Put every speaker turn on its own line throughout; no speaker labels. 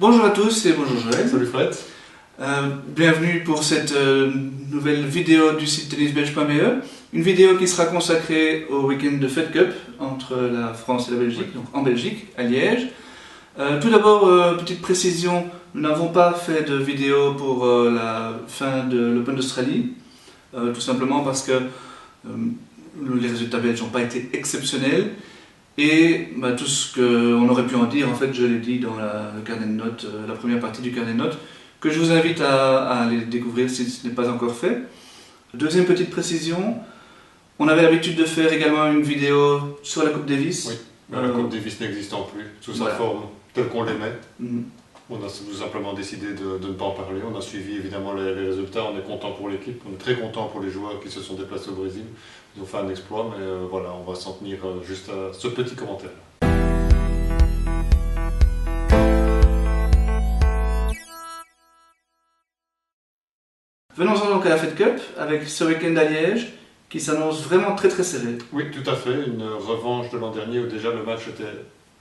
Bonjour à tous et bonjour Joël.
Salut Fred.
Bienvenue pour cette nouvelle vidéo du site tennisbelge.be. Une vidéo qui sera consacrée au week-end de Fed Cup entre la France et la Belgique, donc en Belgique, à Liège. Tout d'abord, petite précision, nous n'avons pas fait de vidéo pour la fin de l'Open d'Australie, tout simplement parce que les résultats belges n'ont pas été exceptionnels. Et tout ce qu'on aurait pu en dire, en fait, je l'ai dit dans le carnet de notes, la première partie du carnet de notes, que je vous invite à aller découvrir si ce n'est pas encore fait. Deuxième petite précision, on avait l'habitude de faire également une vidéo sur la Coupe Davis.
Oui, mais la Coupe Davis n'existant plus, sous sa forme telle qu'on l'aimait. On a tout simplement décidé de ne pas en parler. On a suivi évidemment les résultats, on est content pour l'équipe, on est très content pour les joueurs qui se sont déplacés au Brésil. Ils ont fait un exploit, mais voilà, on va s'en tenir juste à ce petit commentaire.
Venons-en donc à la Fed Cup, avec ce week-end à Liège, qui s'annonce vraiment très serré.
Oui, tout à fait, une revanche de l'an dernier où déjà le match était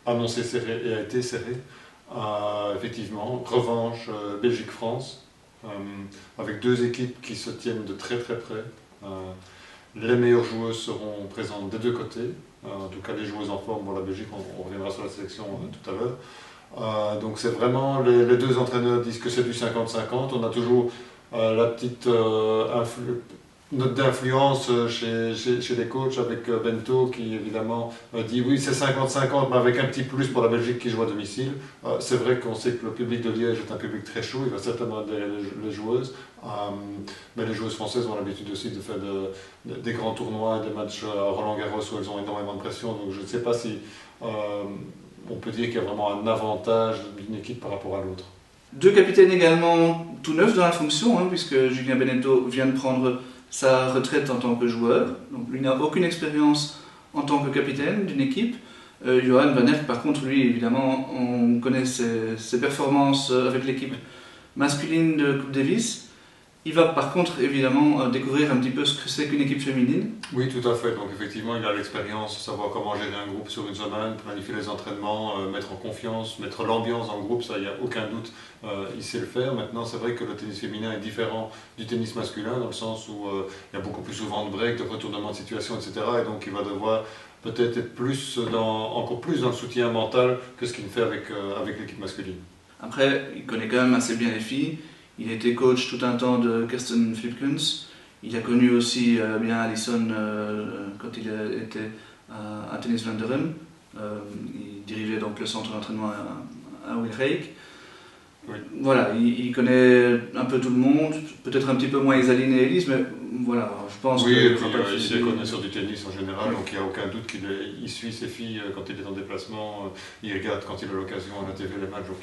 annoncé serré et a été serré. Effectivement, revanche Belgique-France, avec deux équipes qui se tiennent de très près. Les meilleures joueuses seront présentes des deux côtés, en tout cas les joueuses en forme. Bon, la Belgique, on reviendra sur la sélection tout à l'heure. Donc c'est vraiment, les deux entraîneurs disent que c'est du 50-50. On a toujours la petite note d'influence chez les coachs avec Bento qui évidemment dit oui c'est 50-50 mais avec un petit plus pour la Belgique qui joue à domicile. C'est vrai qu'on sait que le public de Liège est un public très chaud, il va certainement aider les joueuses, mais les joueuses françaises ont l'habitude aussi de faire des grands tournois, des matchs à Roland-Garros où elles ont énormément de pression, donc je ne sais pas si on peut dire qu'il y a vraiment un avantage d'une équipe par rapport à l'autre.
Deux capitaines également tout neufs dans la fonction, puisque Julien Benneteau vient de prendre sa retraite en tant que joueur, donc lui n'a aucune expérience en tant que capitaine d'une équipe. Johan Van Aert, par contre, lui, évidemment, on connaît ses performances avec l'équipe masculine de Coupe Davis. Il va par contre, évidemment, découvrir un petit peu ce que c'est qu'une équipe féminine.
Oui, tout à fait. Donc effectivement, il a l'expérience, savoir comment gérer un groupe sur une semaine, planifier les entraînements, mettre en confiance, mettre l'ambiance dans le groupe, ça, il n'y a aucun doute, il sait le faire. Maintenant, c'est vrai que le tennis féminin est différent du tennis masculin, dans le sens où il y a beaucoup plus souvent de breaks, de retournements de situation, etc. Et donc, il va devoir peut-être être encore plus dans le soutien mental que ce qu'il fait avec l'équipe masculine.
Après, il connaît quand même assez bien les filles. Il a été coach tout un temps de Kirsten Flipkens. Il a connu aussi bien Alison quand il était à Tennis Vlaanderen. Il dirigeait donc le centre d'entraînement à Wilrijk.
Oui.
Voilà, il connaît un peu tout le monde, peut-être un petit peu moins Isaline et Elise, mais voilà, je pense
oui,
que...
Oui, et puis il s'est connaît sur du tennis en général, oui. Donc il n'y a aucun doute qu'il suit ses filles quand il est en déplacement, il regarde quand il a l'occasion à la TV les matchs, donc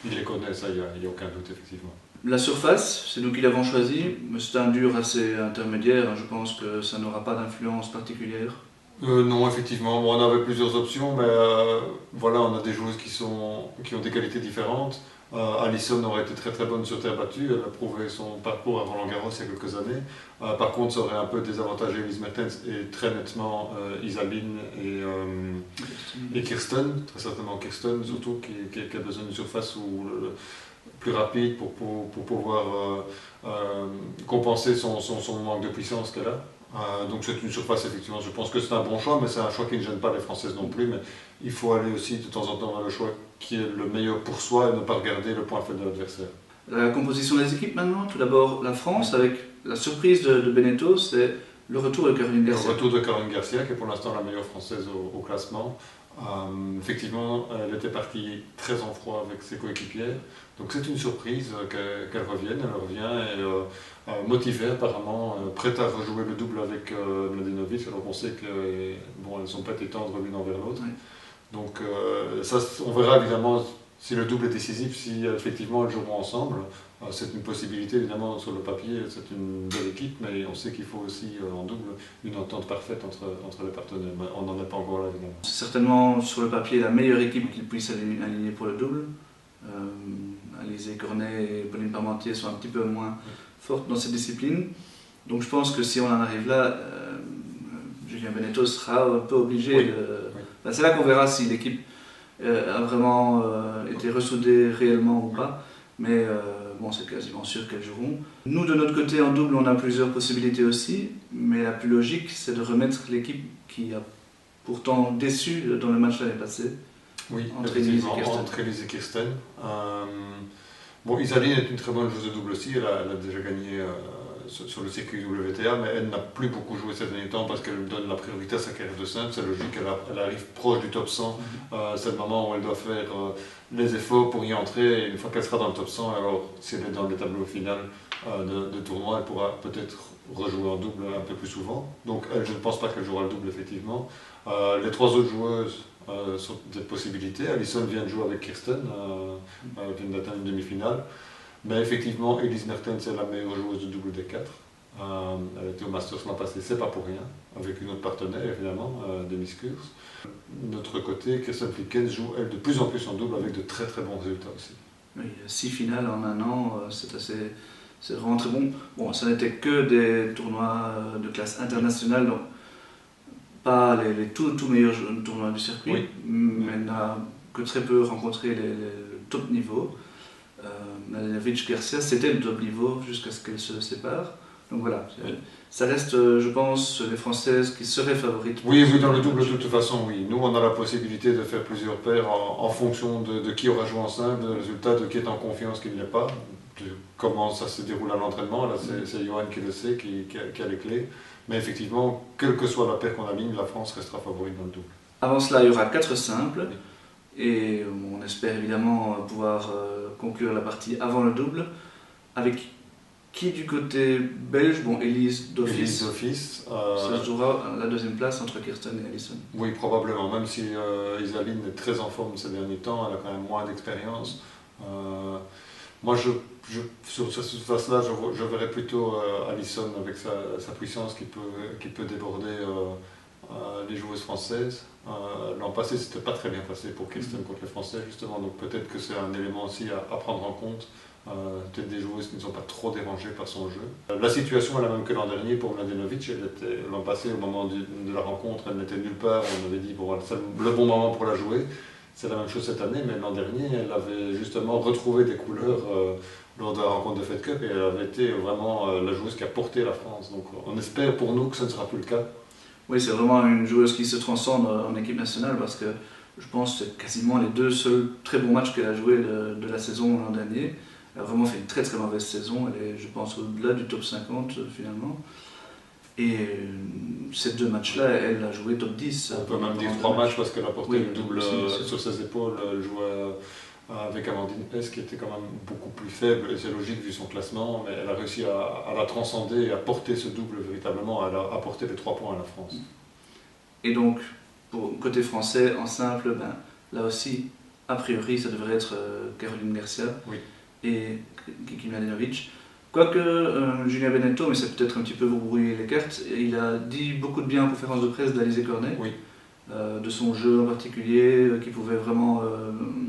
il les connaît, ça, il n'y a aucun doute effectivement.
La surface, c'est nous qui l'avons choisi, mais c'est un dur assez intermédiaire, je pense que ça n'aura pas d'influence particulière.
Non, effectivement, bon, on avait plusieurs options, mais voilà, on a des joueuses qui ont des qualités différentes. Alison aurait été très bonne sur terre battue, elle a prouvé son parcours à Roland-Garros il y a quelques années. Par contre, ça aurait un peu désavantagé Elise Mertens et très nettement Isaline et Kirsten, très certainement Kirsten surtout, qui a besoin d'une surface plus rapide pour pouvoir compenser son manque de puissance qu'elle a. Donc c'est une surface, effectivement, je pense que c'est un bon choix, mais c'est un choix qui ne gêne pas les Françaises non plus, mais il faut aller aussi de temps en temps vers le choix qui est le meilleur pour soi et ne pas regarder le point faible de l'adversaire.
La composition des équipes maintenant, tout d'abord la France, avec la surprise de Benneteau, c'est le retour de Caroline Garcia.
Le retour de Caroline Garcia, qui est pour l'instant la meilleure française au classement. Effectivement, elle était partie très en froid avec ses coéquipières, donc c'est une surprise qu'elle revienne. Elle revient et motivée apparemment, prête à rejouer le double avec Mladenovic, alors qu'on sait qu'elles ne sont pas été tendres l'une envers l'autre. Oui. Donc ça, on verra évidemment si le double est décisif, si effectivement elles joueront ensemble. C'est une possibilité évidemment sur le papier, c'est une belle équipe, mais on sait qu'il faut aussi en double une entente parfaite entre les partenaires. Mais on n'en est pas encore là évidemment.
C'est certainement sur le papier la meilleure équipe qu'il puisse aligner pour le double. Alizé Cornet et Pauline Parmentier sont un petit peu moins fortes dans cette discipline. Donc je pense que si on en arrive là, Julien Benneteau sera un peu obligé de... Oui. C'est là qu'on verra si l'équipe a vraiment été ressoudée réellement ou pas. Mais bon, c'est quasiment sûr qu'elles joueront. Nous, de notre côté, en double, on a plusieurs possibilités aussi. Mais la plus logique, c'est de remettre l'équipe qui a pourtant déçu dans le match l'année passée.
Oui,
entre Elise
et Kirsten. Bon, Isaline est une très bonne joueuse de double aussi. Elle a déjà gagné sur le circuit WTA, mais elle n'a plus beaucoup joué ces derniers temps parce qu'elle donne la priorité à sa carrière de simple. C'est logique, elle arrive proche du top 100. C'est le moment où elle doit faire les efforts pour y entrer. Et une fois qu'elle sera dans le top 100, alors si elle est dans le tableau final de tournoi, elle pourra peut-être rejouer en double un peu plus souvent. Donc elle, je ne pense pas qu'elle jouera le double effectivement. Les trois autres joueuses sont des possibilités. Alison vient de jouer avec Kirsten, vient d'atteindre une demi-finale. Mais effectivement, Elise Mertens est la meilleure joueuse de double des quatre. Elle était au Masters l'an passé, c'est pas pour rien, avec une autre partenaire évidemment, Demis Kurs. De notre côté, Kirsten Flipkens joue elle de plus en plus en double avec de très très bons résultats aussi.
Oui, 6 finales en un an, c'est vraiment très bon. Bon, ça n'était que des tournois de classe internationale, donc pas les tout meilleurs tournois du circuit, oui. Mais elle n'a que très peu rencontré les top niveaux. Mladenovic Garcia, c'était le top niveau jusqu'à ce qu'elle se sépare. Donc voilà, ça reste, je pense, les Françaises qui seraient favorites.
Oui, dans le double, de toute façon, oui. Nous, on a la possibilité de faire plusieurs paires en fonction de qui aura joué en simple, de résultat, de qui est en confiance, qui ne l'est pas, de comment ça se déroule à l'entraînement. Là, c'est Johan qui le sait, qui a les clés. Mais effectivement, quelle que soit la paire qu'on aligne, la France restera favorite dans le double.
Avant cela, il y aura 4 simples. Et on espère évidemment pouvoir conclure la partie avant le double. Avec qui du côté belge? Bon, Elise d'office. Ça se jouera la deuxième place entre Kirsten et Alison.
Oui, probablement. Même si Isaline est très en forme ces derniers temps, elle a quand même moins d'expérience. Moi, sur cette surface-là, je verrais plutôt Alison avec sa puissance qui peut déborder les joueuses françaises. L'an passé, c'était pas très bien passé pour Kirsten contre les Français, justement, donc peut-être que c'est un élément aussi à prendre en compte. Peut-être des joueuses qui ne sont pas trop dérangées par son jeu. La situation est la même que l'an dernier pour Mladenovic. L'an passé, au moment de la rencontre, elle n'était nulle part. On avait dit bon, c'est le bon moment pour la jouer. C'est la même chose cette année, mais l'an dernier, elle avait justement retrouvé des couleurs lors de la rencontre de Fed Cup et elle avait été vraiment la joueuse qui a porté la France. Donc on espère pour nous que ce ne sera plus le cas.
Oui, c'est vraiment une joueuse qui se transcende en équipe nationale parce que je pense que c'est quasiment les 2 seuls très bons matchs qu'elle a joués de la saison l'an dernier. Elle a vraiment fait une très très mauvaise saison, elle est, je pense, au-delà du top 50 finalement. Et ces 2 matchs-là, elle a joué top 10.
On peut même dire 3 matchs parce qu'elle a porté le double sur ses épaules. Elle jouait avec Amandine Hess qui était quand même beaucoup plus faible, et c'est logique vu son classement, mais elle a réussi à la transcender et à porter ce double véritablement, elle a apporté les 3 points à la France.
Et donc, pour côté français, en simple, là aussi, a priori, ça devrait être Caroline Garcia et Kiki Mladenovic. Quoique Julien Benetto, mais c'est peut-être un petit peu vous brouiller les cartes, il a dit beaucoup de bien en conférence de presse d'Alizé Cornet. De son jeu en particulier, qui pouvait vraiment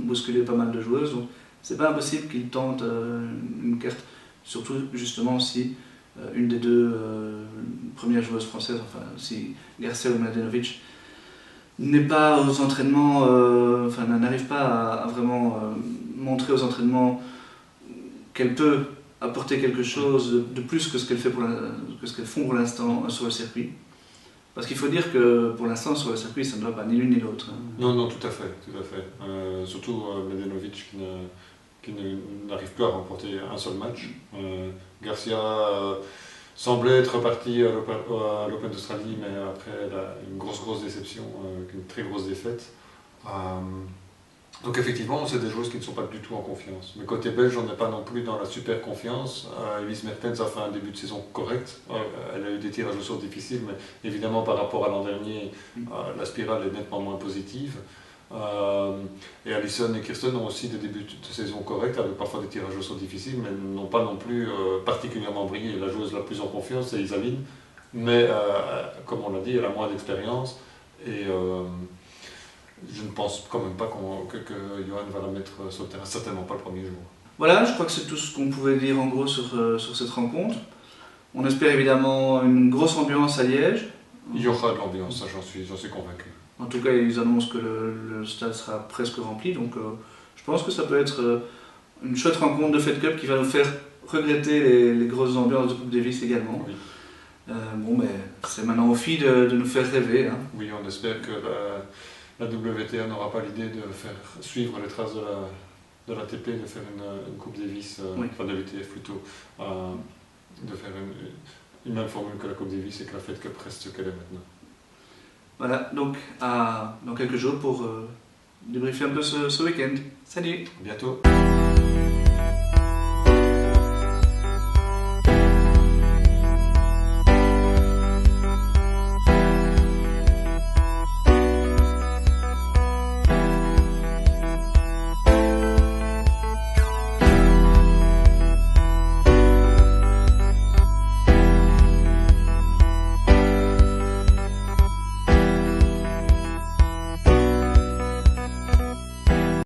bousculer pas mal de joueuses. Donc c'est pas impossible qu'il tente une carte, surtout justement si une des 2 premières joueuses françaises, enfin si Garcia ou Mladenovic, n'est pas aux entraînements, n'arrive pas à vraiment montrer aux entraînements qu'elle peut apporter quelque chose de plus que ce qu'elles font pour l'instant sur le circuit. Parce qu'il faut dire que pour l'instant sur le circuit ça ne doit pas ni l'une ni l'autre.
Non, tout à fait. Surtout Mladenovic qui n'arrive plus à remporter un seul match. Garcia semblait être parti à l'Open d'Australie, mais après elle a une grosse déception, une très grosse défaite. Donc effectivement, c'est des joueuses qui ne sont pas du tout en confiance. Mais côté belge, on n'est pas non plus dans la super confiance. Elise Mertens a fait un début de saison correct. Elle a eu des tirages au sort difficiles, mais évidemment par rapport à l'an dernier, la spirale est nettement moins positive. Et Alison et Kirsten ont aussi des débuts de saison corrects, avec parfois des tirages au sort difficiles, mais n'ont pas non plus particulièrement brillé. La joueuse la plus en confiance, c'est Isaline, mais comme on l'a dit, elle a moins d'expérience. Et je ne pense quand même pas que Johan va la mettre sur le terrain, certainement pas le premier jour.
Voilà, je crois que c'est tout ce qu'on pouvait dire en gros sur cette rencontre. On espère évidemment une grosse ambiance à Liège.
Il y aura de l'ambiance, ça j'en suis convaincu.
En tout cas, ils annoncent que le stade sera presque rempli, donc je pense que ça peut être une chouette rencontre de Fed Cup qui va nous faire regretter les grosses ambiances de Coupe Davis également.
Oui.
Bon, mais c'est maintenant aux filles de nous faire rêver. Hein.
Oui, on espère que la WTA n'aura pas l'idée de faire suivre les traces de l'ATP, de faire une Coupe Davis, enfin de l'UTF plutôt, de faire une même formule que la Coupe Davis et que la Fed Cup reste ce qu'elle est maintenant.
Voilà, donc dans quelques jours pour débriefer un peu ce week-end. Salut!
À bientôt!